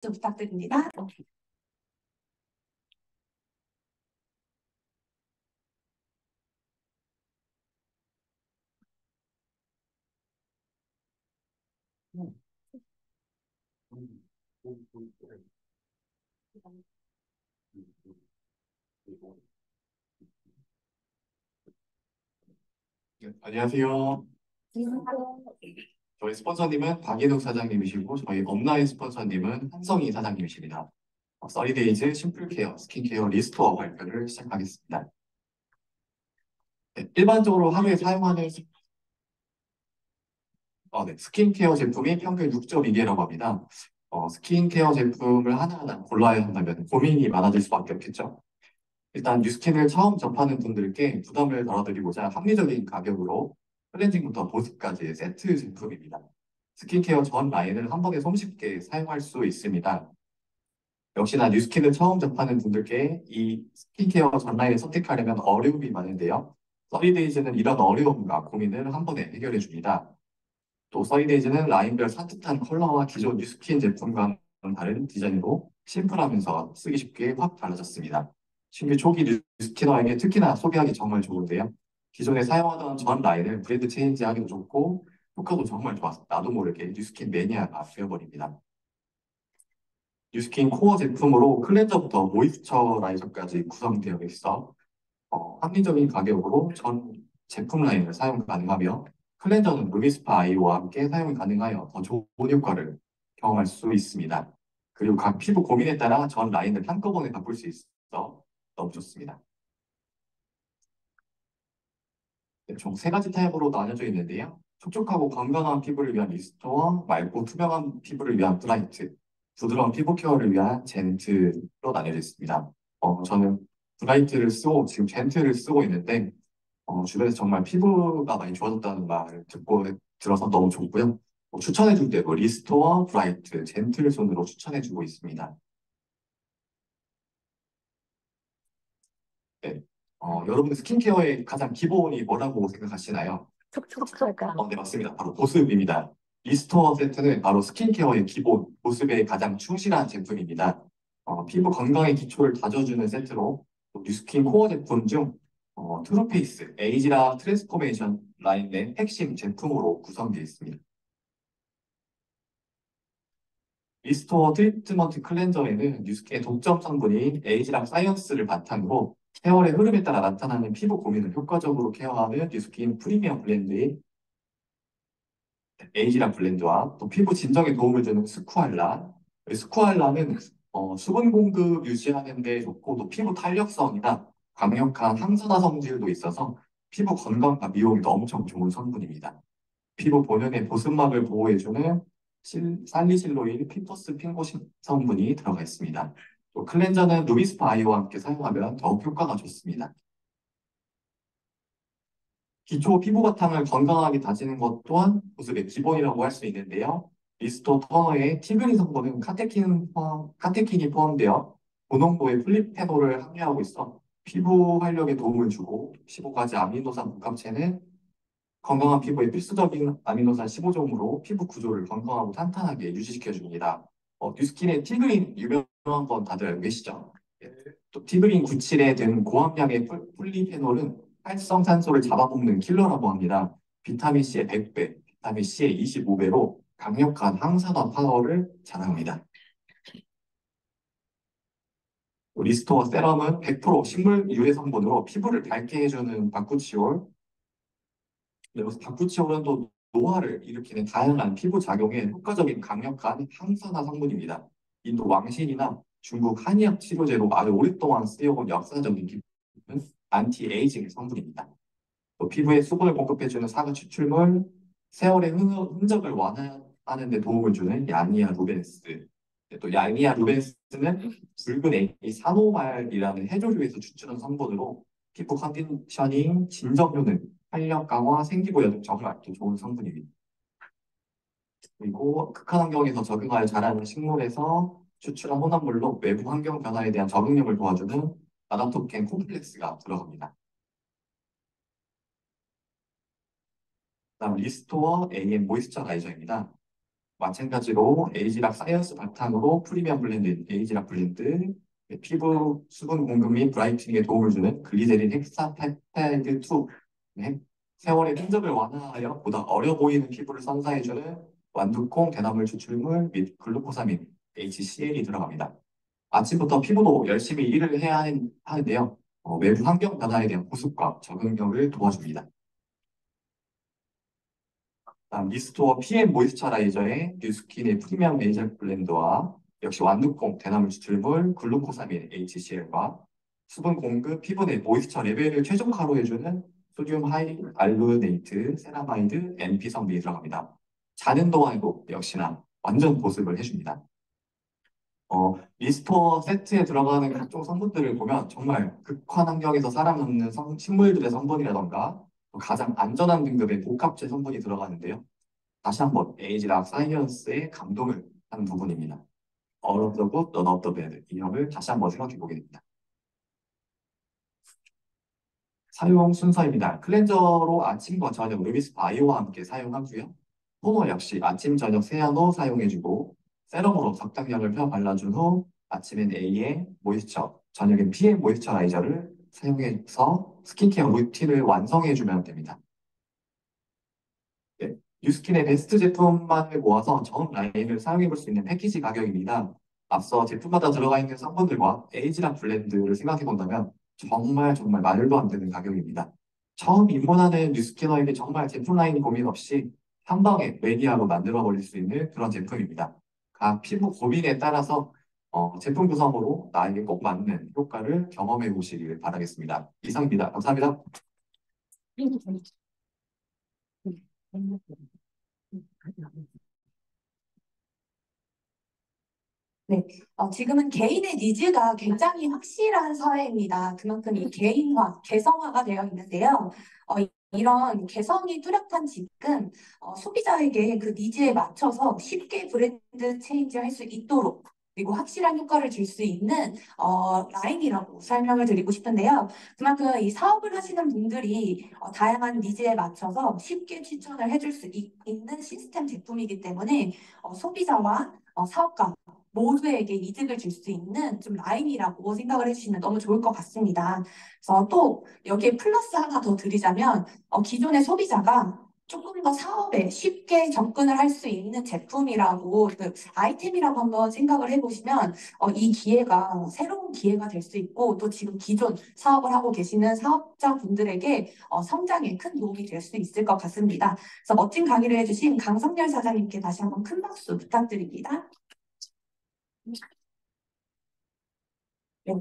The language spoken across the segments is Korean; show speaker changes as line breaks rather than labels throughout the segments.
좀 부탁드립니다.
네, 안녕하세요. 저희 스폰서님은 박예덕 사장님이시고 저희 업라인 스폰서님은 한성희 사장님이십니다. 써리데이즈 심플케어, 스킨케어 리스토어 발표를 시작하겠습니다. 네, 일반적으로 하루에 사용하는 스킨케어 제품이 평균 6.2개라고 합니다. 스킨케어 제품을 하나하나 골라야 한다면 고민이 많아질 수밖에 없겠죠. 일단 뉴스킨을 처음 접하는 분들께 부담을 덜어드리고자 합리적인 가격으로 클렌징부터 보습까지 세트 제품입니다. 스킨케어 전 라인을 한 번에 손쉽게 사용할 수 있습니다. 역시나 뉴스킨을 처음 접하는 분들께 이 스킨케어 전 라인을 선택하려면 어려움이 많은데요. 써리데이즈는 이런 어려움과 고민을 한 번에 해결해 줍니다. 또 써리데이즈는 라인별 산뜻한 컬러와 기존 뉴스킨 제품과는 다른 디자인으로 심플하면서 쓰기 쉽게 확 달라졌습니다. 신규 초기 뉴스키너에게 특히나 소비하기 정말 좋은데요. 기존에 사용하던 전 라인을 브랜드 체인지하기도 좋고 효과도 정말 좋아서 나도 모르게 뉴스킨 매니아가 되어버립니다. 뉴스킨 코어 제품으로 클렌저부터 모이스처라이저까지 구성되어 있어 합리적인 가격으로 전 제품 라인을 사용 가능하며 클렌저는 루미스파 아이오와 함께 사용이 가능하여 더 좋은 효과를 경험할 수 있습니다. 그리고 각 피부 고민에 따라 전 라인을 한꺼번에 바꿀 수 있어 너무 좋습니다. 네, 총 세 가지 타입으로 나뉘어져 있는데요. 촉촉하고 건강한 피부를 위한 리스토어, 맑고 투명한 피부를 위한 브라이트, 부드러운 피부 케어를 위한 젠틀로 나뉘어져 있습니다. 저는 브라이트를 쓰고 지금 젠틀을 쓰고 있는데 주변에서 정말 피부가 많이 좋아졌다는 말을 들어서 너무 좋고요. 추천해줄 때도 리스토어, 브라이트, 젠틀 손으로 추천해주고 있습니다. 네. 여러분 스킨케어의 가장 기본이 뭐라고 생각하시나요?
촉촉할까?
네, 맞습니다. 바로 보습입니다. 리스토어 세트는 바로 스킨케어의 기본, 보습에 가장 충실한 제품입니다. 피부 건강의 기초를 다져주는 세트로 또 뉴스킨 코어 제품 중 트루페이스, 에이지라 트랜스포메이션 라인 내 핵심 제품으로 구성되어 있습니다. 리스토어 트리트먼트 클렌저에는 뉴스킨의 독점 성분인 에이지랑 사이언스를 바탕으로 세월의 흐름에 따라 나타나는 피부 고민을 효과적으로 케어하는 뉴스킨 프리미엄 블렌드인 에이지랑 블렌드와 또 피부 진정에 도움을 주는 스쿠알라는 수분 공급 유지하는 데 좋고 또 피부 탄력성이나 강력한 항산화 성질도 있어서 피부 건강과 미용에도 엄청 좋은 성분입니다. 피부 본연의 보습막을 보호해주는 살리실로일 피토스 핑고신 성분이 들어가 있습니다. 또 클렌저는 루비스파 아이오와 함께 사용하면 더욱 효과가 좋습니다. 기초 피부 바탕을 건강하게 다지는 것 또한 보습의 기본이라고 할 수 있는데요. 리스토 토너의 티그린 성분은 카테킨이 포함되어 고농도의 플리페놀을 함유하고 있어 피부 활력에 도움을 주고 15가지 아미노산 복합체는 건강한 피부에 필수적인 아미노산 15종으로 피부 구조를 건강하고 탄탄하게 유지시켜줍니다. 뉴스킨의 티그린 유명한 건 다들 알고 계시죠? 예. 또 티그린 97에 든 고함량의 폴리페놀은 활성산소를 잡아먹는 킬러라고 합니다. 비타민C의 100배, 비타민C의 25배로 강력한 항산화 파워를 자랑합니다. 리스토어 세럼은 100% 식물 유래 성분으로 피부를 밝게 해주는 바쿠치올, 여기서 바쿠치올은 또 노화를 일으키는 다양한 피부 작용에 효과적인 강력한 항산화 성분입니다. 인도 왕신이나 중국 한의학 치료제로 아주 오랫동안 쓰여온 역사적인 기품은 안티에이징 성분입니다. 또 피부에 수분을 공급해주는 사과 추출물, 세월의 흔적을 완화하는 데 도움을 주는 야니아 루벤스. 또 야니아 루벤스는 붉은 액이 산호말이라는 해조류에서 추출한 성분으로 피부 컨디셔닝, 진정 효능, 탄력 강화, 생기부여등 정말 또 좋은 성분입니다. 그리고 극한 환경에서 적응하여 자라는 식물에서 추출한 혼합물로 외부 환경 변화에 대한 적응력을 도와주는 아답토겐 콤플렉스가 들어갑니다. 다음 리스토어 AM 모이스처라이저입니다. 마찬가지로 에이지락 사이언스 바탕으로 프리미엄 블렌드, 에이지락 블렌드, 피부 수분 공급 및 브라이트닝에 도움을 주는 글리세린 헥사페타이드 2, 세월의 흔적을 완화하여 보다 어려 보이는 피부를 선사해주는 완두콩 대나물 추출물 및 글루코사민, HCL이 들어갑니다. 아침부터 피부도 열심히 일을 해야 하는데요. 외부 환경 변화에 대한 보습과 적응력을 도와줍니다. 다음 미스토어 PM 모이스처라이저의 뉴스킨의 프리미엄 레이저 블렌더와 역시 완두콩 대나물 추출물 글루코사민 HCL과 수분 공급 피부 내 모이스처 레벨을 최적화로 해주는 소듐 하이알루네이트 세라마이드 NP 성분이 들어갑니다. 자는 동안에도 역시나 완전 보습을 해줍니다. 미스토어 세트에 들어가는 각종 성분들을 보면 정말 극한 환경에서 살아남는 식물들의 성분이라던가 또 가장 안전한 등급의 복합체 성분이 들어가는데요. 다시 한번 에이지락 사이언스의 감동을 하는 부분입니다. All of the good, none of the bad. 이 점을 다시 한번 생각해 보게 됩니다. 사용 순서입니다. 클렌저로 아침과 저녁 루비스 바이오와 함께 사용하고요. 토너 역시 아침, 저녁 세안호 사용해주고 세럼으로 적당량을 펴 발라준 후 아침엔 A에 모이스처, 저녁엔 PM 모이스처라이저를 사용해서 스킨케어 루틴을 완성해주면 됩니다. 네, 뉴스킨의 베스트 제품만을 모아서 전 라인을 사용해볼 수 있는 패키지 가격입니다. 앞서 제품마다 들어가 있는 성분들과 에이지랑 블렌드를 생각해 본다면 정말 정말 말도 안 되는 가격입니다. 처음 입문하는 뉴스키너에게 정말 제품 라인 고민 없이 한 방에 매니아로 만들어 버릴 수 있는 그런 제품입니다. 각 피부 고민에 따라서 제품 구성으로 나에게 꼭 맞는 효과를 경험해 보시길 바라겠습니다. 이상입니다. 감사합니다.
네, 지금은 개인의 니즈가 굉장히 확실한 사회입니다. 그만큼 이 개인화, 개성화가 되어 있는데요. 이런 개성이 뚜렷한 지금 소비자에게 그 니즈에 맞춰서 쉽게 브랜드 체인지할 수 있도록 그리고 확실한 효과를 줄 수 있는 라인이라고 설명을 드리고 싶은데요. 그만큼 이 사업을 하시는 분들이 다양한 니즈에 맞춰서 쉽게 추천을 해줄 수 있는 시스템 제품이기 때문에 소비자와 사업가 모두에게 이득을 줄 수 있는 좀 라인이라고 생각을 해주시면 너무 좋을 것 같습니다. 그래서 또 여기에 플러스 하나 더 드리자면 기존의 소비자가 조금 더 사업에 쉽게 접근을 할 수 있는 제품이라고 그 아이템이라고 한번 생각을 해보시면 이 기회가 새로운 기회가 될 수 있고 또 지금 기존 사업을 하고 계시는 사업자분들에게 성장에 큰 도움이 될 수 있을 것 같습니다. 그래서 멋진 강의를 해주신 강성열 사장님께 다시 한번 큰 박수 부탁드립니다. 네.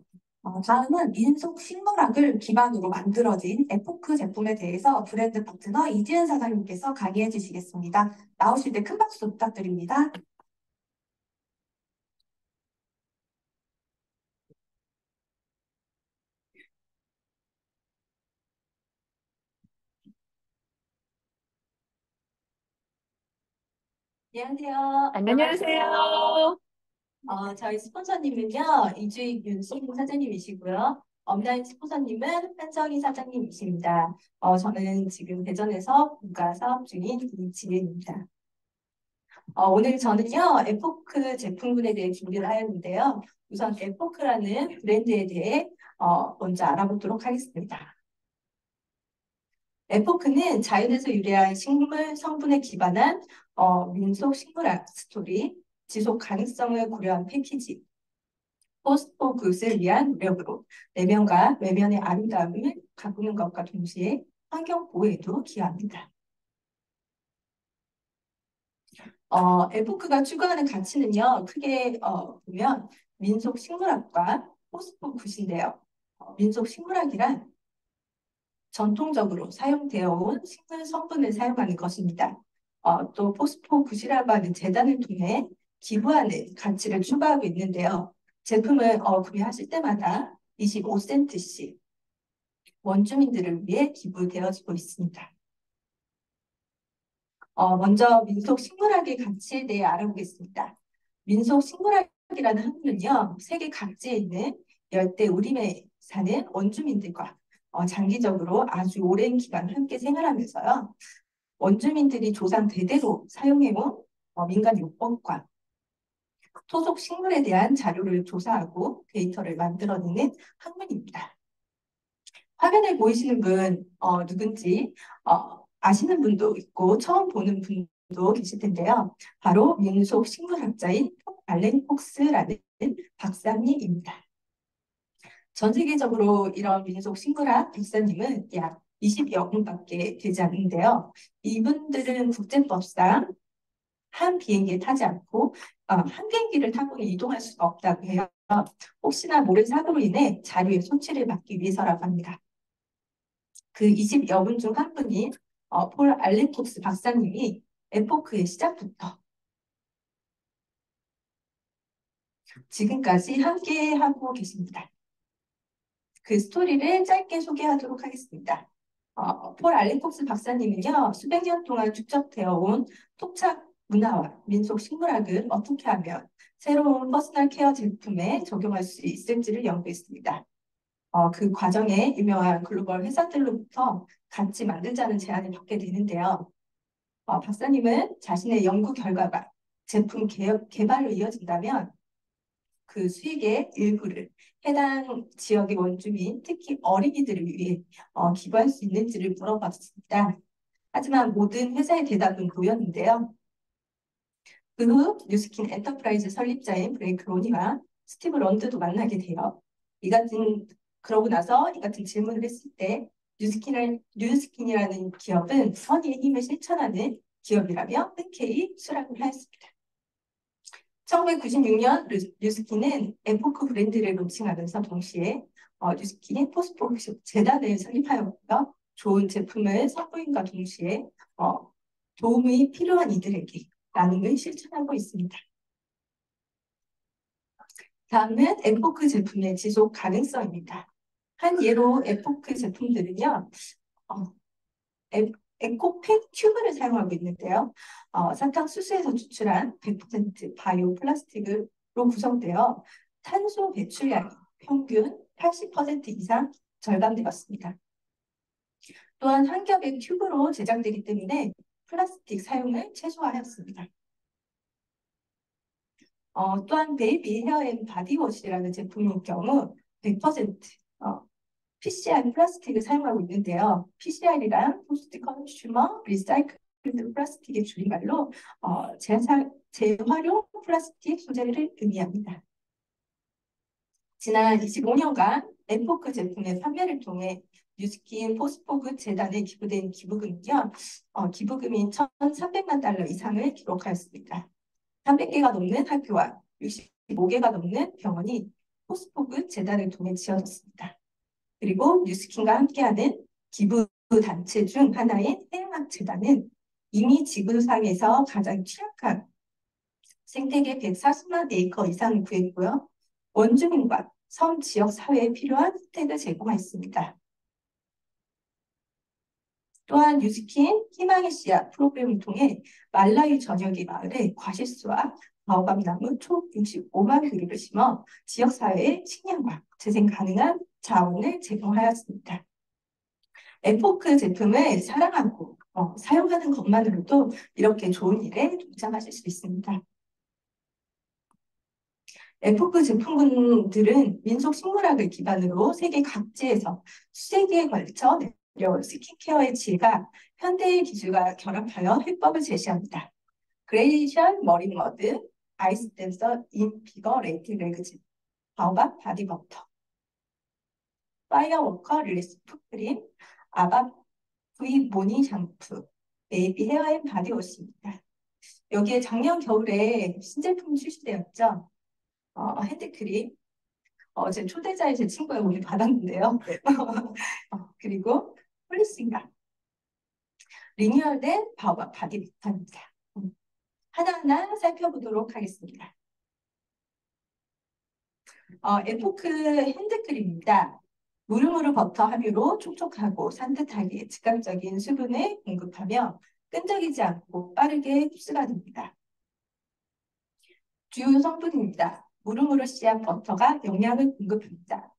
다음은 민속 식물학을 기반으로 만들어진 에포크 제품에 대해서 브랜드 파트너 이지은 사장님께서 강의해 주시겠습니다. 나오실 때 큰 박수 부탁드립니다.
안녕하세요.
안녕하세요.
저희 스폰서님은요, 이주익 윤수희 사장님이시고요. 업라인 스폰서님은 한정희 사장님이십니다. 저는 지금 대전에서 분가 사업 중인 이지은입니다. 오늘 저는요, 에포크 제품군에 대해 준비를 하였는데요. 우선 에포크라는 브랜드에 대해 먼저 알아보도록 하겠습니다. 에포크는 자연에서 유래한 식물 성분에 기반한 민속 식물학 스토리, 지속 가능성을 고려한 패키지, 포스트 굿을 위한 노력으로 내면과 외면의 아름다움을 가꾸는 것과 동시에 환경 보호에도 기여합니다. 에포크가 추구하는 가치는요, 크게 보면 민속 식물학과 포스트 굿인데요. 민속 식물학이란 전통적으로 사용되어 온 식물 성분을 사용하는 것입니다. 또 포스포 굿이라고 하는 재단을 통해 기부하는 가치를 추구하고 있는데요. 제품을 구매하실 때마다 25센트씩 원주민들을 위해 기부되어지고 있습니다. 먼저 민속 식물학의 가치에 대해 알아보겠습니다. 민속 식물학이라는 학문은요, 세계 각지에 있는 열대 우림에 사는 원주민들과 장기적으로 아주 오랜 기간 함께 생활하면서요. 원주민들이 조상 대대로 사용해온 민간 요법과 토속 식물에 대한 자료를 조사하고 데이터를 만들어내는 학문입니다. 화면에 보이시는 분 누군지 아시는 분도 있고 처음 보는 분도 계실 텐데요. 바로 민속 식물학자인 알렌 폭스라는 박사님입니다. 전 세계적으로 이런 민속 식물학 박사님은 약 20여 분밖에 되지 않는데요. 이분들은 국제법상 한 비행기에 타지 않고 한 비행기를 타고는 이동할 수가 없다고 해요. 혹시나 모를 사고로 인해 자료의 손실을 막기 위해서라고 합니다. 그 20여 분 중 한 분인 폴 알렌톡스 박사님이 에포크의 시작부터 지금까지 함께 하고 계십니다. 그 스토리를 짧게 소개하도록 하겠습니다. 폴 알렌톡스 박사님은요, 수백 년 동안 축적되어 온 토착 문화와 민속 식물학을 어떻게 하면 새로운 퍼스널 케어 제품에 적용할 수 있을지를 연구했습니다. 그 과정에 유명한 글로벌 회사들로부터 같이 만들자는 제안을 받게 되는데요. 박사님은 자신의 연구 결과가 제품 개발로 이어진다면 그 수익의 일부를 해당 지역의 원주민, 특히 어린이들을 위해 기부할 수 있는지를 물어봤습니다. 하지만 모든 회사의 대답은 노였는데요. 그 후 뉴스킨 엔터프라이즈 설립자인 브레이크 로니와 스티브 런드도 만나게 돼요. 그러고 나서 이 같은 질문을 했을 때 뉴스킨이라는 기업은 선의의 힘을 실천하는 기업이라며 흔쾌히 수락을 하였습니다. 1996년 뉴스킨은 에포크 브랜드를 론칭하면서 동시에 뉴스킨 포스포 재단을 설립하였고요. 좋은 제품을 선보임과 동시에 도움이 필요한 이들에게 나눔을 실천하고 있습니다. 다음은 에포크 제품의 지속 가능성입니다. 한 예로 에포크 제품들은요, 에코팩 튜브를 사용하고 있는데요. 사탕수수에서 추출한 100% 바이오 플라스틱으로 구성되어 탄소 배출량이 평균 80% 이상 절감되었습니다. 또한 한 겹의 튜브로 제작되기 때문에 플라스틱 사용을 최소화하였습니다. 또한 베이비 헤어 앤 바디워시라는 제품의 경우 100% PCR 플라스틱을 사용하고 있는데요. PCR이란 포스트 컨슈머 리사이클드 플라스틱의 줄임말로 재활용 플라스틱 소재를 의미합니다. 지난 25년간 에포크 제품의 판매를 통해 뉴스킨 포스포그 재단에 기부된 기부금은요, 기부금이 1,300만 달러 이상을 기록하였습니다. 300개가 넘는 학교와 65개가 넘는 병원이 포스포그 재단을 통해 지어졌습니다. 그리고 뉴스킨과 함께하는 기부 단체 중 하나인 해양학재단은 이미 지구상에서 가장 취약한 생태계 140만 에이커 이상을 구했고요. 원주민과 섬 지역 사회에 필요한 혜택을 제공했습니다. 또한 뉴스킨 희망의 씨앗 프로그램을 통해 말라위 전역의 마을에 과실수와 바오밥나무 총 65만 그루를 심어 지역사회의 식량과 재생 가능한 자원을 제공하였습니다. 에포크 제품을 사랑하고 사용하는 것만으로도 이렇게 좋은 일에 동참하실 수 있습니다. 에포크 제품군들은 민속 식물학을 기반으로 세계 각지에서 수세기에 걸쳐 내려온 스킨케어의 질과 현대의 기술과 결합하여 해법을 제시합니다. 그레이션 머리 머드, 아이스 댄서 인비거레이트 레그즈, 바오밥 바디버터, 파이어워커 릴리스 풋크림, 아바 V 모니 샴푸, 베이비 헤어 앤 바디워시입니다. 여기에 작년 겨울에 신제품이 출시되었죠. 핸드크림. 제 초대자의 제 친구가 오늘 받았는데요. 그리고 폴리싱가. 리뉴얼된 바오밥 바디버터입니다. 하나하나 살펴보도록 하겠습니다. 에포크 핸드크림입니다. 무르무르 버터 함유로 촉촉하고 산뜻하게 즉각적인 수분을 공급하며 끈적이지 않고 빠르게 흡수가 됩니다. 주요 성분입니다. 무르무르 씨앗 버터가 영양을 공급합니다.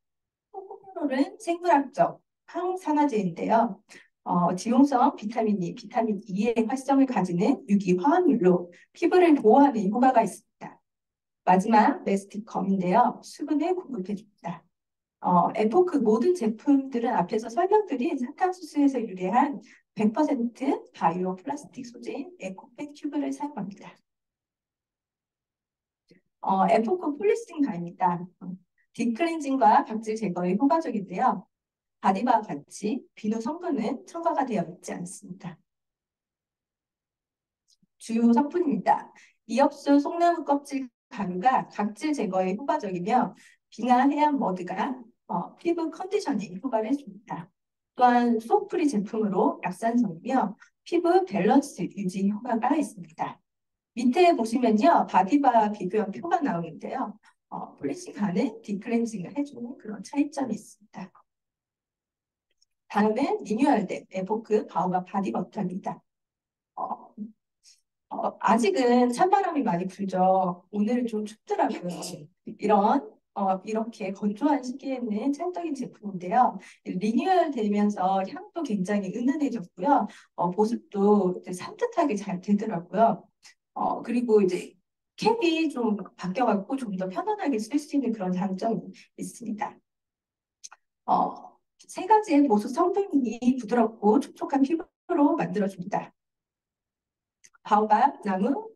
코코넛은 생물학적 항산화제인데요. 지용성 비타민 E, 비타민 E의 활성을 가지는 유기화합물로 피부를 보호하는 효과가 있습니다. 마지막 메스틱검인데요. 수분을 공급해줍니다. 에포크 모든 제품들은 앞에서 설명드린 사탕수수에서 유래한 100% 바이오 플라스틱 소재인 에코백 튜브를 사용합니다. 에포크 폴리스틴 가입니다. 딥클렌징과 각질 제거에 효과적인데요. 바디바와 같이 비누 성분은 첨가가 되어 있지 않습니다. 주요 성분입니다. 이엽수 속나무 껍질 가루가 각질 제거에 효과적이며 빙하 해안 머드가 피부 컨디셔닝 효과를 줍니다. 또한 소프리 제품으로 약산성이며 피부 밸런스 유지 효과가 있습니다. 밑에 보시면요. 바디바 비교형 표가 나오는데요. 폴리싱하는 딥클렌징을 해주는 그런 차이점이 있습니다. 다음은 리뉴얼된 에포크 바오바 바디버터입니다. 아직은 찬바람이 많이 불죠. 오늘은 좀 춥더라고요. 이렇게 건조한 시기에는 찰떡인 제품인데요. 리뉴얼 되면서 향도 굉장히 은은해졌고요. 보습도 이제 산뜻하게 잘 되더라고요. 그리고 이제 캡이 좀 바뀌어갖고 좀 더 편안하게 쓸 수 있는 그런 장점이 있습니다. 세 가지의 보습 성분이 부드럽고 촉촉한 피부로 만들어줍니다. 바오밥 나무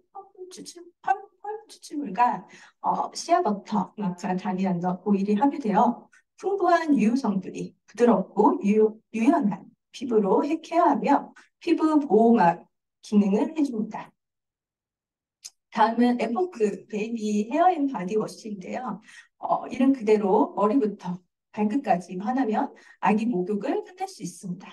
펄 추출물과 시아버터, 마카다미안 오일이 함유되어 풍부한 유효 성분이 부드럽고 유연한 피부로 케어하며 피부 보호막 기능을 해줍니다. 다음은 에포크 베이비 헤어 앤 바디 워시인데요. 이름 그대로 머리부터 발끝까지 하나면 아기 목욕을 끝낼 수 있습니다.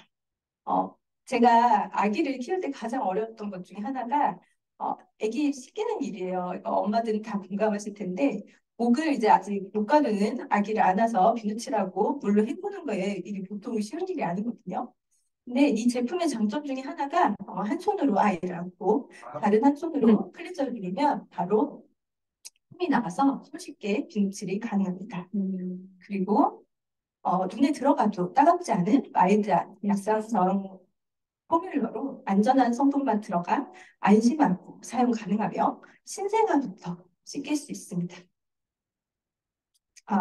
제가 아기를 키울 때 가장 어려웠던 것 중에 하나가 아기 씻기는 일이에요. 이거 엄마들은 다 공감하실 텐데 목을 이제 아직 못 가누는 아기를 안아서 비누칠하고 물로 헹구는 거에 이게 보통 쉬운 일이 아니거든요. 근데 이 제품의 장점 중에 하나가 한 손으로 아이를 안고 다른 한 손으로 클렌저를 누르면 바로 폼이 나가서 손쉽게 비누칠이 가능합니다. 그리고 눈에 들어가도 따갑지 않은 마일드한 약산성 포뮬러로 안전한 성분만 들어가 안심하고 사용 가능하며 신생아부터 씻길 수 있습니다.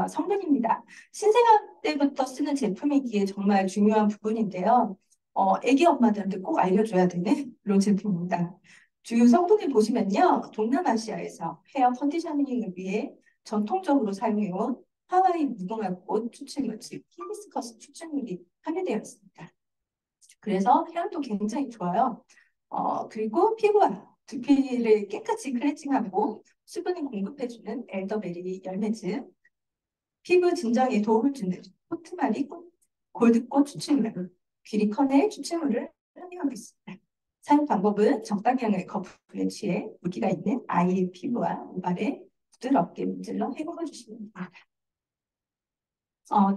성분입니다. 신생아 때부터 쓰는 제품이기에 정말 중요한 부분인데요. 아기 엄마들한테 꼭 알려줘야 되는 그런 제품입니다. 주요 성분을 보시면요. 동남아시아에서 헤어 컨디셔닝을 위해 전통적으로 사용해온 하와이 무궁화꽃 추출물, 즉 히비스커스 추출물이 함유되어 있습니다. 그래서 향도 굉장히 좋아요. 그리고 피부와 두피를 깨끗이 클렌징하고 수분을 공급해주는 엘더베리 열매즙, 피부 진정에 도움을 주는 포트마리 골드꽃 추출물, 귀리커넬 추출물을 함유하고 있습니다. 사용 방법은 적당량의 거품에 취해 물기가 있는 아이의 피부와 모발에 부드럽게 문질러 헹궈 주시면 됩니다.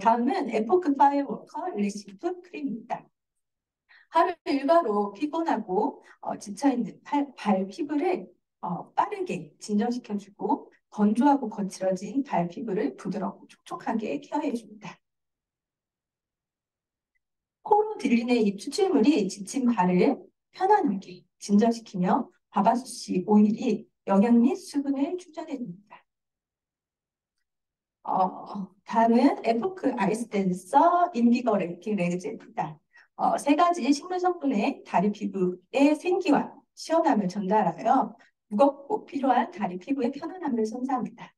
다음은 에포크 파이어워커 레시프 크림입니다. 하루 일과로 피곤하고 지쳐있는 발 피부를 빠르게 진정시켜주고 건조하고 거칠어진 발 피부를 부드럽고 촉촉하게 케어해줍니다. 코로 들리는 이 추출물이 지친 발을 편안하게 진정시키며 바바수씨 오일이 영양 및 수분을 충전해줍니다. 다음은 에포크 아이스 댄서 인비거레이팅 레그제입니다. 세 가지 식물 성분의 다리 피부의 생기와 시원함을 전달하여 무겁고 필요한 다리 피부의 편안함을 선사합니다.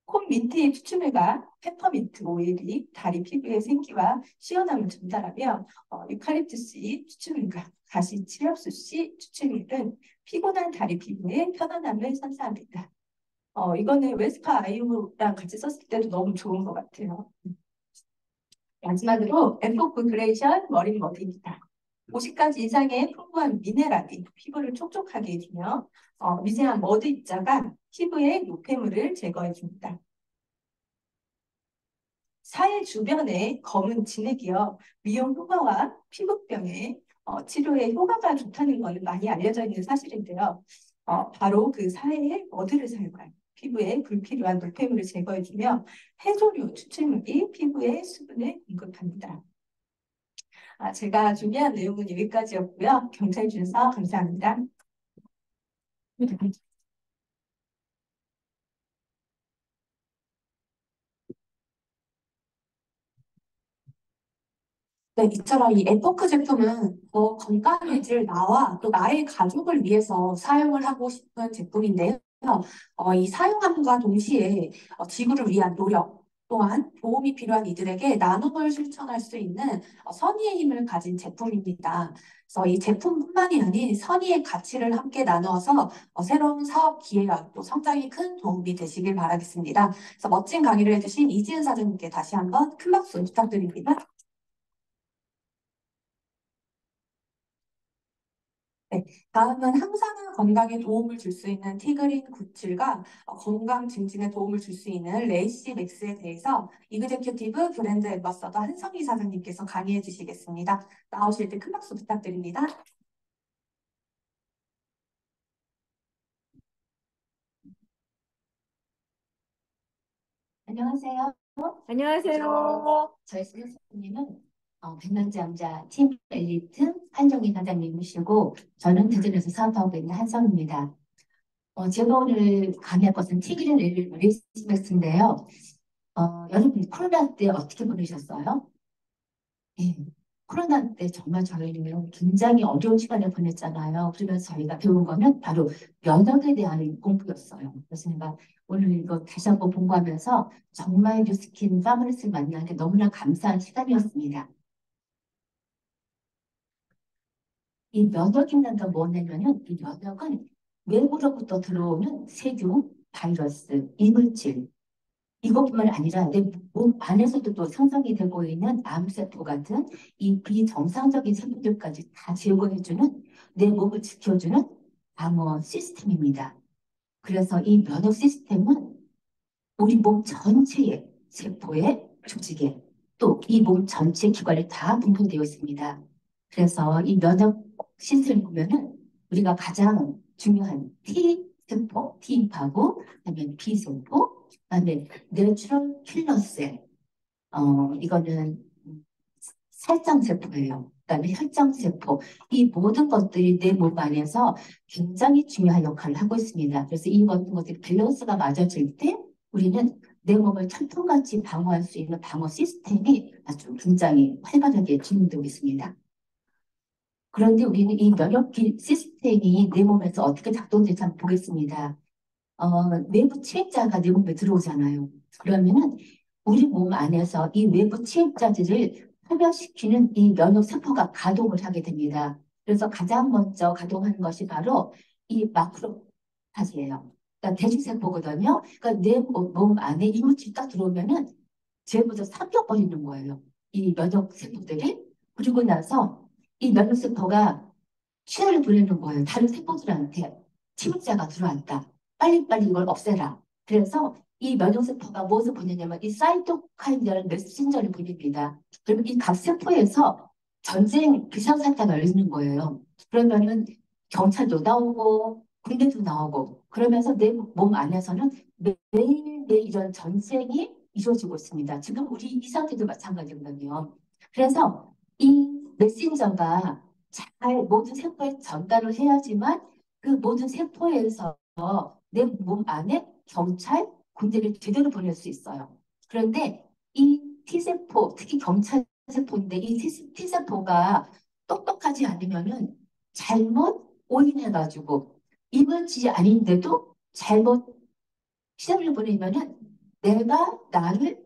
콘민트의 추출물과 페퍼민트 오일이 다리 피부의 생기와 시원함을 전달하며 유칼립투스 추출물과 가시 칠엽수씨 추출물은 피곤한 다리 피부의 편안함을 선사합니다. 이거는 웨스파 아이유랑 같이 썼을 때도 너무 좋은 것 같아요. 마지막으로 에포크 그레이션 머린 머드입니다. 50가지 이상의 풍부한 미네랄이 피부를 촉촉하게 해주며 미세한 머드 입자가 피부의 노폐물을 제거해줍니다. 살 주변에 검은 진액이요. 미용 효과와 피부병의 치료에 효과가 좋다는 것은 많이 알려져 있는 사실인데요. 바로 그 사이에 머드를 사용하여 피부에 불필요한 노폐물을 제거해주며 해조류 추출물이 피부에 수분을 공급합니다. 제가 준비한 내용은 여기까지였고요. 경청해 주셔서 감사합니다.
네, 이처럼 이 에포크 제품은 더 건강해질 나와 또 나의 가족을 위해서 사용을 하고 싶은 제품인데요. 이 사용함과 동시에 지구를 위한 노력 또한 도움이 필요한 이들에게 나눔을 실천할 수 있는 선의의 힘을 가진 제품입니다. 그래서 이 제품뿐만이 아닌 선의의 가치를 함께 나누어서 새로운 사업 기회와 또 성장에 큰 도움이 되시길 바라겠습니다. 그래서 멋진 강의를 해주신 이지은 사장님께 다시 한번 큰 박수 부탁드립니다. 네, 다음은 항산화 건강에 도움을 줄 수 있는 티그린 97과 건강 증진에 도움을 줄 수 있는 레이시 맥스에 대해서 이그제큐티브 브랜드 앰버서더 한성희 사장님께서 강의해 주시겠습니다. 나오실 때 큰 박수 부탁드립니다.
안녕하세요.
안녕하세요.
저희 선생님은 백남장자 팀 엘리트 한정희 사장님이시고 저는 대전에서 사업하고 있는 한성입니다. 제가 오늘 강의할 것은 튀기는 레이스맥스인데요. 여러분 코로나 때 어떻게 보내셨어요? 예. 코로나 때 정말 저희는 굉장히 어려운 시간을 보냈잖아요. 그러면서 저희가 배운 거는 바로 면역에 대한 공부였어요. 그래서 제가 오늘 이거 다시 한번 공부하면서 정말 뉴스킨 파머리스를 만나는 게 너무나 감사한 시간이었습니다. 이 면역이라는 건 뭐냐면은 이 면역은 외부로부터 들어오는 세균, 바이러스, 이물질 이것뿐만 아니라 내 몸 안에서도 또 생성이 되고 있는 암세포 같은 이 비정상적인 세포들까지 다 제거해주는 내 몸을 지켜주는 방어 시스템입니다. 그래서 이 면역 시스템은 우리 몸 전체의 세포에 조직에 또 이 몸 전체 기관에 다 분포되어 있습니다. 그래서 이 면역 시스템을 보면은 우리가 가장 중요한 T 세포, T파고 그다음에 B 세포, 그다음에 내추럴 킬러셀, 이거는 살점세포예요. 그다음에 혈장세포. 이 모든 것들이 내 몸 안에서 굉장히 중요한 역할을 하고 있습니다. 그래서 이 모든 것들이 밸런스가 맞아질 때 우리는 내 몸을 철통같이 방어할 수 있는 방어 시스템이 아주 굉장히 활발하게 진행되고 있습니다. 그런데 우리는 이 면역 시스템이 내 몸에서 어떻게 작동되는지 한번 보겠습니다. 외부 침입자가 내 몸에 들어오잖아요. 그러면은 우리 몸 안에서 이 외부 침입자들을 소멸시키는 이 면역 세포가 가동을 하게 됩니다. 그래서 가장 먼저 가동하는 것이 바로 이 마크로파지예요. 그러니까 대주세포거든요. 그러니까 내 몸 안에 이물질이 딱 들어오면은 제부터 삼켜버리는 거예요. 이 면역 세포들이. 그리고 나서 이 면역 세포가 신호를 보내는 거예요. 다른 세포들한테 침입자가 들어왔다. 빨리빨리 이걸 없애라. 그래서 이 면역세포가 무엇을 보내냐면 이 사이토카인이라는 메신저를 보냅니다. 그러면 이 각 세포에서 전쟁 비상사태가 열리는 거예요. 그러면은 경찰도 나오고 군대도 나오고 그러면서 내 몸 안에서는 매일매일 이런 전쟁이 이루어지고 있습니다. 지금 우리 이 상태도 마찬가지거든요. 그래서 이 메신저가 잘 모든 세포에 전달을 해야지만 그 모든 세포에서 내 몸 안에 경찰, 군대를 제대로 보낼 수 있어요. 그런데 이 T세포, 특히 경찰 세포인데 이 T세포가 똑똑하지 않으면은 잘못 오인해가지고 이물질이 아닌데도 잘못 시험을 보내면은 내가 나를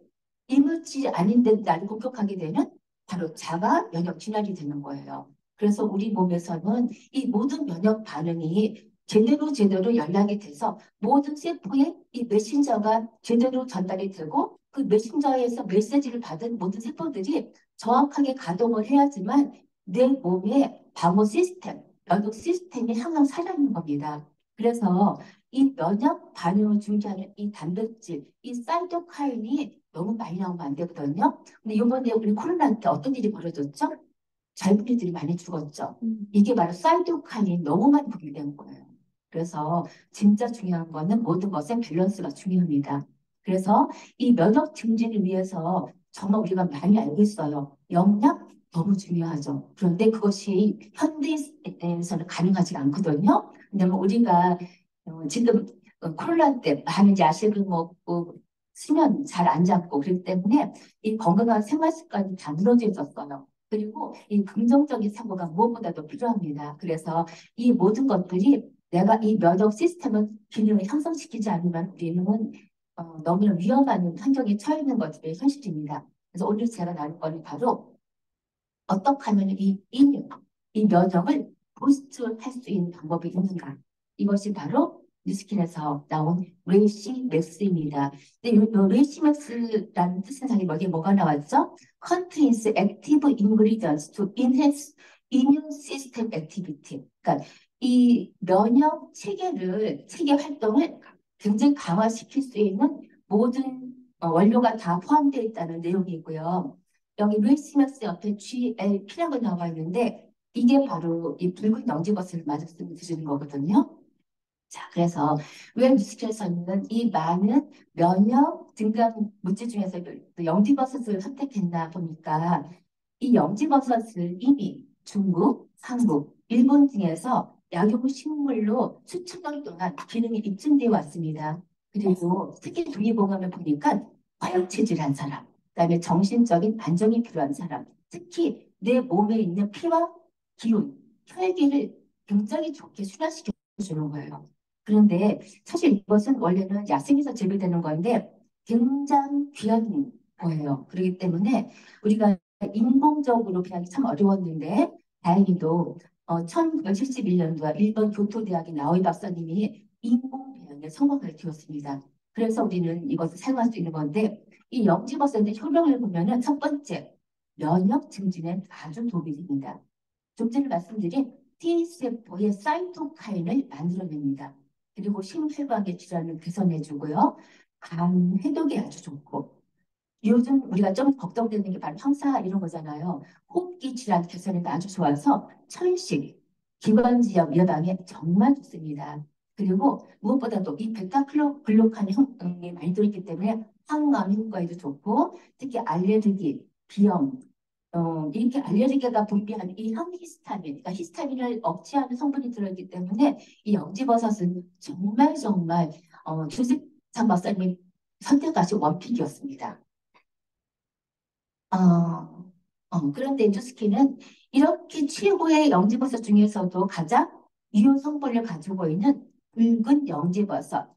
이물질이 아닌데 나를 공격하게 되는 바로 자가 면역 진환이 되는 거예요. 그래서 우리 몸에서는 이 모든 면역 반응이 제대로 연락이 돼서 모든 세포에 이 메신저가 제대로 전달이 되고 그 메신저에서 메시지를 받은 모든 세포들이 정확하게 가동을 해야지만 내 몸의 방어 시스템, 면역 시스템이 항상 살아있는 겁니다. 그래서 이 면역 반응을 중시하는 이 단백질, 이 사이토카인이 너무 많이 나오면 안 되거든요. 근데 이번에 우리 코로나 때 어떤 일이 벌어졌죠? 젊은이들이 많이 죽었죠. 이게 바로 사이토카인이 너무 많이 분비된 거예요. 그래서 진짜 중요한 거는 모든 것의 밸런스가 중요합니다. 그래서 이 면역 증진을 위해서 정말 우리가 많이 알고 있어요. 영양, 너무 중요하죠. 그런데 그것이 현대에서는 가능하지 않거든요. 왜냐면 우리가 지금 코로나 때 많은 야식을 먹고 수면 잘 안 잡고 그렇기 때문에 이 건강한 생활 습관이 다 무너져 있었어요. 그리고 이 긍정적인 사고가 무엇보다도 필요합니다. 그래서 이 모든 것들이 내가 이 면역 시스템을 기능을 향상시키지 않으면 우리는 너무나 위험한 환경에 처해 있는 것들이 현실입니다. 그래서 오늘 제가 나눌 거는 바로 어떻게 하면 이 면역을 부스트할 수 있는 방법이 있는가. 이것이 바로 뉴스킨에서 나온 레이시 맥스입니다. 근데 이 레이시 맥스라는 뜻은 사실 여기에 뭐가 나왔죠? Contains active ingredients to enhance immune system activity. 그러니까 이 면역 체계 활동을 굉장히 강화시킬 수 있는 모든 원료가 다 포함되어 있다는 내용이고요. 여기 루이시맥스 옆에 GLP라고 나와 있는데 이게 바로 이 붉은 영지버섯을 말씀을 드리는 거거든요. 자, 그래서 왜 뉴스킬에서는 이 많은 면역 증강 물질 중에서 그 영지버섯을 선택했나 보니까 이 영지버섯을 이미 중국, 한국, 일본 등에서 약용식물로 수천 년 동안 기능이 입증되어 왔습니다. 그리고 특히 동의보감을 보니까 과열체질한 사람, 그다음에 정신적인 안정이 필요한 사람, 특히 내 몸에 있는 피와 기운, 혈기를 굉장히 좋게 순화시켜 주는 거예요. 그런데 사실 이것은 원래는 야생에서 재배되는 건데 굉장히 귀한 거예요. 그렇기 때문에 우리가 인공적으로 비하기 참 어려웠는데 다행히도 1971년도에 일본 교토대학의 나오이 박사님이 인공 배양에 성공을 키웠습니다. 그래서 우리는 이것을 사용할 수 있는 건데 이 영지버섯의 효능을 보면은 첫 번째 면역 증진에 아주 도움이 됩니다. 좀 전에 말씀드린 T세포의 사이토카인을 만들어냅니다. 그리고 심혈관계 질환을 개선해주고요. 간 해독에 아주 좋고 요즘 우리가 좀 걱정되는 게 바로 황사 이런 거잖아요. 호흡기 질환 개선에 아주 좋아서 천식, 기관지염 예방에 정말 좋습니다. 그리고 무엇보다도 이 베타글루칸이 많이 들어있기 때문에 항암 효과에도 좋고 특히 알레르기, 비염, 이렇게 알레르기가 분비하는 이 항히스타민, 그러니까 히스타민을 억제하는 성분이 들어있기 때문에 이 영지버섯은 정말 주식장 박사님이 선택하신 원픽이었습니다. 그런데 뉴스킨은 이렇게 최고의 영지버섯 중에서도 가장 유효 성분을 가지고 있는 붉은 영지버섯,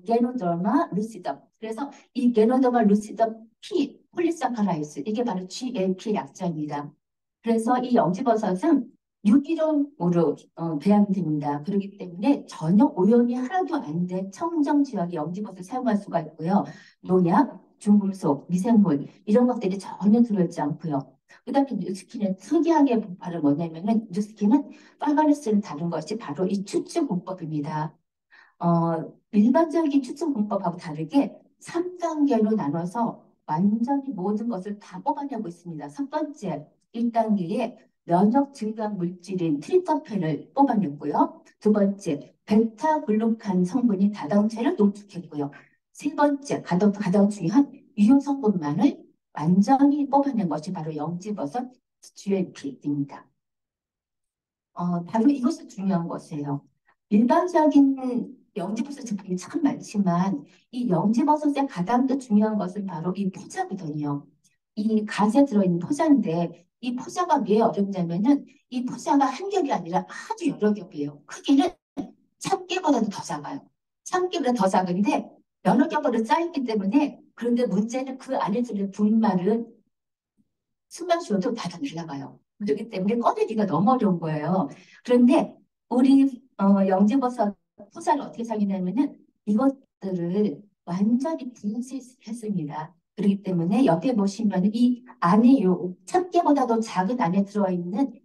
게노더마 루시덤. 그래서 이 게노더마 루시덤 P, 폴리사카라이드, 이게 바로 GLP 약자입니다. 그래서 이 영지버섯은 유기농으로 배양됩니다. 그렇기 때문에 전혀 오염이 하나도 안 된 청정 지역의 영지버섯을 사용할 수가 있고요. 농약, 중금속, 미생물 이런 것들이 전혀 들어있지 않고요. 그다음에 뉴스킨은 특이하게 바로 뭐냐면은 뉴스킨은 파가리스는 다른 것이 바로 이 추출 공법입니다. 일반적인 추출 공법하고 다르게 3단계로 나눠서 완전히 모든 것을 다 뽑아내고 있습니다. 첫 번째 1단계에 면역 증강 물질인 트리프토팬을 뽑아냈고요. 두 번째 베타글루칸 성분인 다당체를 농축했고요. 세 번째 가장 중요한 유효 성분만을 완전히 뽑아낸 것이 바로 영지버섯 GLP입니다. 바로 이것이 중요한 것이에요. 일반적인 영지버섯 제품이 참 많지만 이 영지버섯의 가장 또 중요한 것은 바로 이 포자거든요. 이 갓에 들어있는 포자인데 이 포자가 왜 어렵냐면은 이 포자가 한 겹이 아니라 아주 여러 겹이에요. 크기는 참깨보다도 더 작아요. 참깨보다 더 작은데 여러 겹으로 쌓였기 때문에 그런데 문제는 그 안에 들은 분말은 숨만 쉬어도 다 날아가요. 그렇기 때문에 꺼내기가 너무 어려운 거예요. 그런데 우리 영지버섯 포자를 어떻게 사용했냐면은 이것들을 완전히 분쇄했습니다. 그렇기 때문에 옆에 보시면 이 안에 요 참깨보다도 작은 안에 들어있는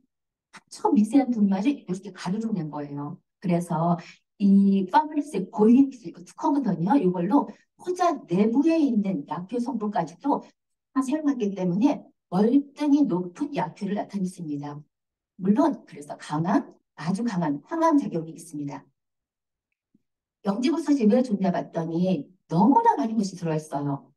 초미세한 분말이 이렇게 가루로 낸 거예요. 그래서 이 파브리스 고유의 특허거든요. 이걸로 포자 내부에 있는 약효 성분까지도 다 사용하기 때문에 월등히 높은 약효를 나타냈습니다. 물론 그래서 아주 강한 항암 작용이 있습니다. 영지버섯이 왜 좋냐 봤더니 너무나 많은 것이 들어있어요.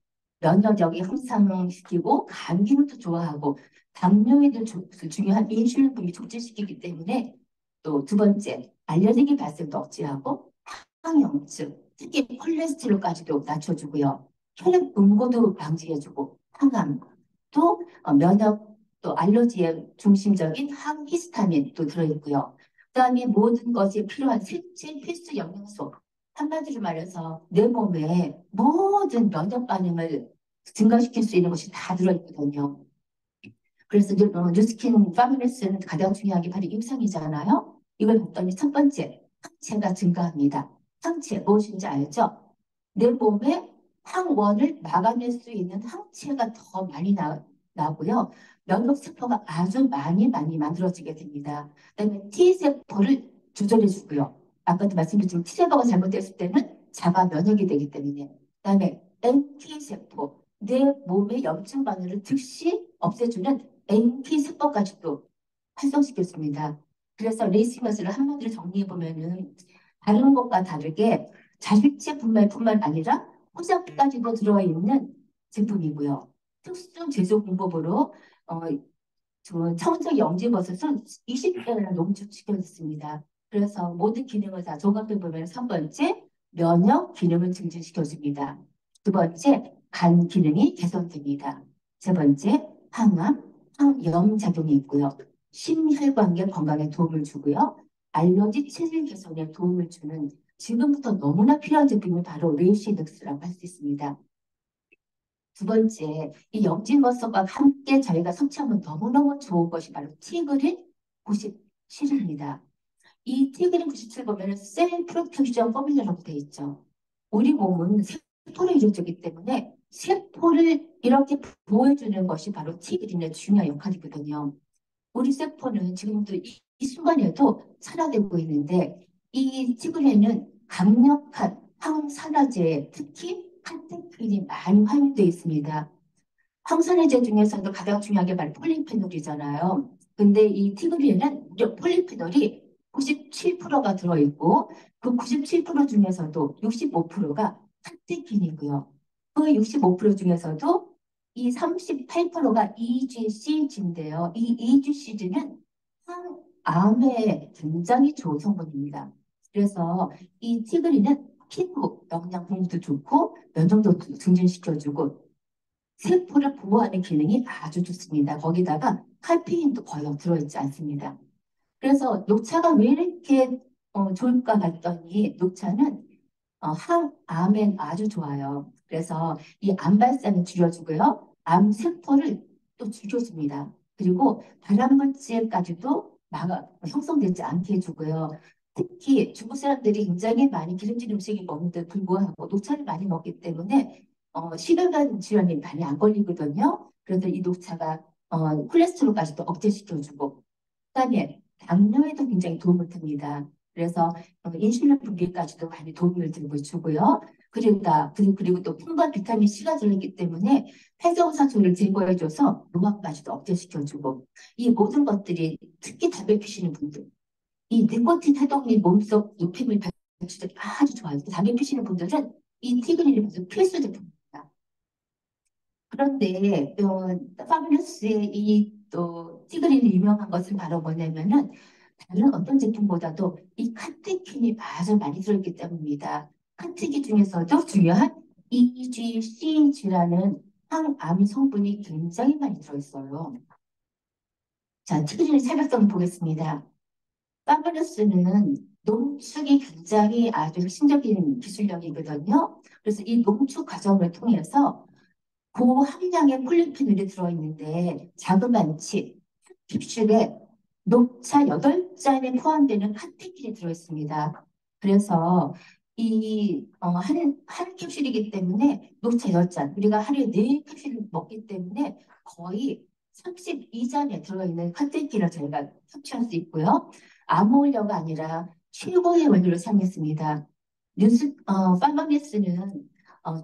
면역력이 향상시키고 감기부터 좋아하고 당뇨에도 중요한 인슐린분비 촉진시키기 때문에 또 두 번째 알레르기 발생도 억제하고 항염증, 특히 콜레스테롤까지도 낮춰주고요. 혈액 응고도 방지해주고 항암, 또 면역, 또 알러지의 중심적인 항히스타민도 들어있고요. 그다음에 모든 것이 필요한 생체 필수 영양소, 한마디로 말해서 내 몸에 모든 면역 반응을 증가시킬 수 있는 것이 다 들어있거든요. 그래서 뉴스킨 파밀리스는 가장 중요한 게 바로 임상이잖아요. 이걸 봤더니 첫 번째, 항체가 증가합니다. 항체 무엇인지 알죠? 내 몸에 항원을 막아낼 수 있는 항체가 더 많이 나고요. 면역세포가 아주 많이 만들어지게 됩니다. 그다음에 T세포를 조절해주고요. 아까도 말씀드렸지만 T세포가 잘못됐을 때는 자가 면역이 되기 때문에. 그다음에 NT세포, 내 몸의 염증 반응을 즉시 없애주는 NT세포까지도 활성시켰습니다. 그래서 레이시머스를 한마디로 정리해보면은 다른 것과 다르게 자실제 분말뿐만 아니라 포장까지도 들어있는 제품이고요. 특수 제조 공법으로 청적 영지버섯은 20개나 농축시켜졌습니다. 그래서 모든 기능을 다 종합해보면 첫 번째, 면역 기능을 증진시켜줍니다. 두 번째, 간 기능이 개선됩니다. 세 번째, 항암, 항염 작용이 있고요. 심혈관계 건강에 도움을 주고요. 알러지 체질 개선에 도움을 주는 지금부터 너무나 필요한 제품이 바로 레이시덱스라고 할 수 있습니다. 두 번째, 이 영진버섯과 함께 저희가 섭취하면 너무너무 좋은 것이 바로 티그린 97입니다. 이 티그린 97 보면 셀 프로텍션 포뮬러라고 되어 있죠. 우리 몸은 세포로 이루어지기 때문에 세포를 이렇게 보호해주는 것이 바로 티그린의 중요한 역할이거든요. 우리 세포는 지금도 이 순간에도 살아내고 있는데 이 티그린은 강력한 항산화제, 특히 카테킨이 많이 함유되어 있습니다. 항산화제 중에서도 가장 중요한 게 바로 폴리페놀이잖아요. 근데 이 티그린은 폴리페놀이 97%가 들어있고 그 97% 중에서도 65%가 카테킨이고요. 그 65% 중에서도 이 38%가 EGCG인데요. 이 EGCG는 항암에 굉장히 좋은 성분입니다. 그래서 이 티그린은 피부 영양 공부도 좋고 면역도 증진시켜주고 세포를 보호하는 기능이 아주 좋습니다. 거기다가 카페인도 거의 들어있지 않습니다. 그래서 녹차가 왜 이렇게 좋을까 봤더니 녹차는 항암에 아주 좋아요. 그래서 이 암 발생을 줄여주고요. 암 세포를 또 죽여줍니다. 그리고 발암물질까지도 형성되지 않게 해주고요. 특히 중국 사람들이 굉장히 많이 기름진 음식을 먹는데 불구하고 녹차를 많이 먹기 때문에 심혈관 질환이 많이 안 걸리거든요. 그래서 이 녹차가 콜레스테롤까지도 억제시켜주고 그다음에 당뇨에도 굉장히 도움을 줍니다. 그래서 인슐린 분비까지도 많이 도움을 주고요. 그리고 또 풍부한 비타민 C가 들어있기 때문에 폐쇄성산소를 제거해줘서 노화까지도 억제시켜주고 이 모든 것들이 특히 담배 피시는 분들 이 니코틴 해독 및 몸속 노폐물 배출이 아주 좋아요. 담배 피시는 분들은 이 티그린이 필수 제품입니다. 그런데 파브레스의 이 또 티그린이 유명한 것은 바로 뭐냐면은 다른 어떤 제품보다도 이 카테킨이 아주 많이 들어있기 때문입니다. 카테킨 중에서도 중요한 EGCG라는 항암 성분이 굉장히 많이 들어있어요. 자, 티그린의 차별성을 보겠습니다. 파브레스는 농축이 굉장히 아주 핵심적인 기술력이거든요. 그래서 이 농축 과정을 통해서 고함량의 폴리페놀이 들어있는데 자그만치 캡슐에 녹차 8잔에 포함되는 카테킨이 들어있습니다. 그래서 한 캡슐이기 때문에 녹차 8잔, 우리가 하루에 4캡슐을 먹기 때문에 거의 32잔에 들어있는 카테킨을 저희가 섭취할 수 있고요. 아몰려가 아니라 최고의 원료를 사용했습니다. 파마메스는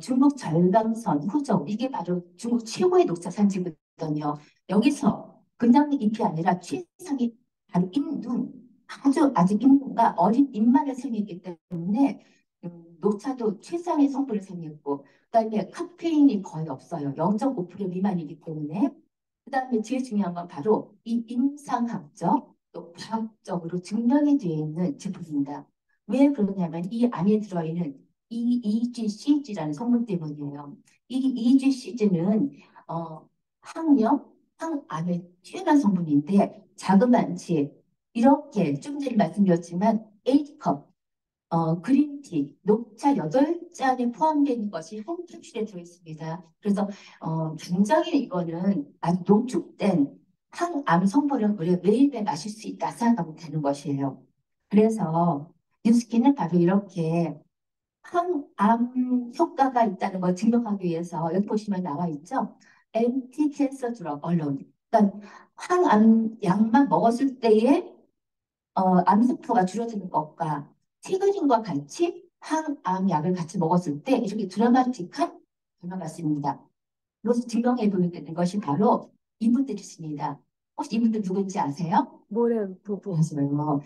중국 절강선, 후저, 이게 바로 중국 최고의 녹차 산지거든요. 여기서 그냥 잎이 아니라 최상위 바로 잎눈, 아직 잎눈과 어린 잎만을 사용했기 때문에 녹차도 최상의 성분을 사용했고, 그다음에 카페인이 거의 없어요. 0.5% 미만이기 때문에. 그다음에 제일 중요한 건 바로 이 임상학적 또 과학적으로 증명이 되어 있는 제품입니다. 왜 그러냐면 이 안에 들어있는 이 EGCG라는 성분 때문이에요. 이 EGCG는 항염, 항암에 뛰어난 성분인데 자그마치 이렇게 좀 전에 말씀드렸지만 A컵 그린티, 녹차 8잔에 포함된 것이 한 캡슐에 들어있습니다. 그래서 굉장히 이거는 아주 농축된 항암 성분을 우리가 매일매일 마실 수 있다 생각하면 되는 것이에요. 그래서 뉴스킨은 바로 이렇게 항암 효과가 있다는 걸 증명하기 위해서 여기 보시면 나와 있죠. 엔티 캔서 드럭 얼론. 그러니까 항암 약만 먹었을 때에 암세포가 줄어드는 것과 티그린과 같이 항암약을 같이 먹었을 때 이렇게 드라마틱한 변화가 있습니다. 그것을 증명해 보는 것이 바로 이분들이십니다. 혹시 이분들 누군지 아세요?
모래 부부.
맞아요.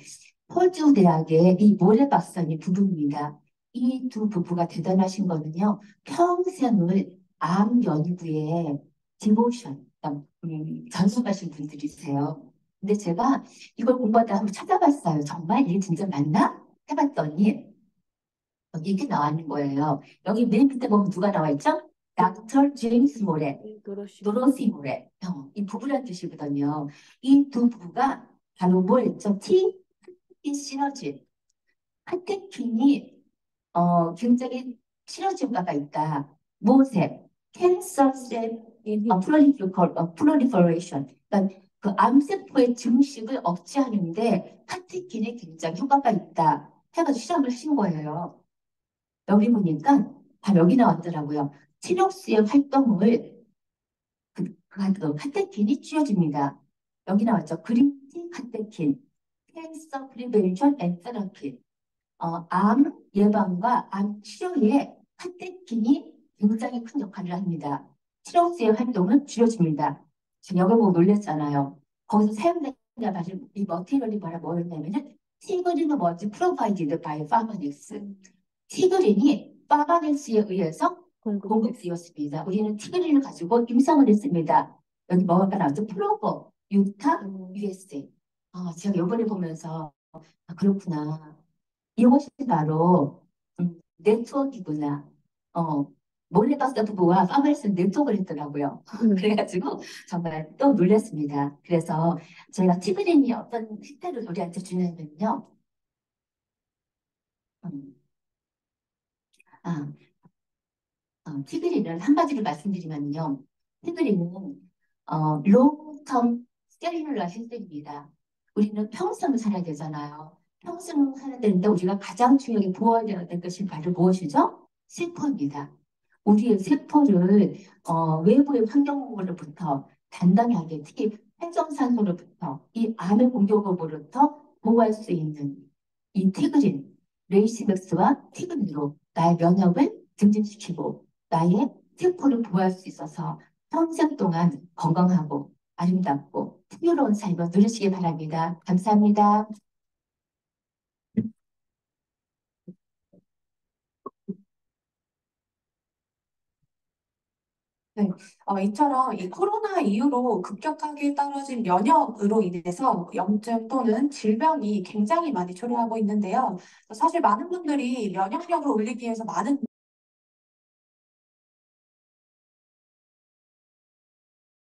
퍼듀 대학의 이 모래 박사님 부부입니다. 이 두 부부가 대단하신 거는요. 평생을 암 연구에 디보션, 전수하신 분들이세요. 근데 제가 이걸 공부하다 한번 찾아봤어요. 정말 이게 진짜 맞나? 해봤더니 이게 나왔는 거예요. 여기 맨 밑에 보면 누가 나와 있죠? 닥터 제임스 모레,
도로시.
도로시 모레. 이 부부란 뜻이거든요. 이 두 부부가 바로 뭘 했죠? 이 시너지. 카테킨이 굉장히 시너지 효과가 있다. 무엇에? 캔서 셀 프롤리퍼레이션. 그러니까 그 암세포의 증식을 억제하는데 카테킨이 굉장히 효과가 있다. 해가지고 시작을 하신 거예요. 여기 보니까 다 여기 나왔더라고요. 티록스의 활동을 그 카테킨이 쥐어줍니다. 여기 나왔죠. 그린티 카테킨, 캔서 프리벤션 앤 테라피. 암 예방과 암 치료에 카테킨이 굉장히 큰 역할을 합니다. 티록스의 활동을 줄여줍니다. 지금 여기 보고 놀랬잖아요. 거기서 사용된 이 머티리얼이 뭐였냐면은 티그린 워즈 프로바이디드 바이 파마닉스. 티그린이 파마닉스에 의해서 공급되었습니다. 우리는 티그린을 가지고 임상을 했습니다. 여기 뭐가 나왔죠? 프로버, 유타, USA. 제가 이번에 보면서 그렇구나. 이것이 바로 네트워크구나. 모래박사 부부와 파마리스 네트워크를 했더라고요. 그래가지고 정말 또 놀랐습니다. 그래서 저희가 티그린이 어떤 혜택을 우리한테 주냐면요. 음, 아, 티그린을 한마디로 말씀드리면요. 티그린은 롱텀 셀룰러 헬스입니다. 우리는 평생을 살아야 되잖아요. 평생을 살아야 되는데 우리가 가장 중요하게 보호해야 되는 것이 바로 무엇이죠? 세포입니다. 우리의 세포를 외부의 환경으로부터 단단하게 특히 활성산소로부터 이 암의 공격으로부터 보호할 수 있는 이 티그린, 레이시맥스와 티그린으로 나의 면역을 증진시키고 나의 세포를 보호할 수 있어서 평생 동안 건강하고 아름답고 풍요로운 삶을 누리시기 바랍니다. 감사합니다.
네, 이처럼 이 코로나 이후로 급격하게 떨어진 면역으로 인해서 염증 또는 질병이 굉장히 많이 초래하고 있는데요. 사실 많은 분들이 면역력을 올리기 위해서 많은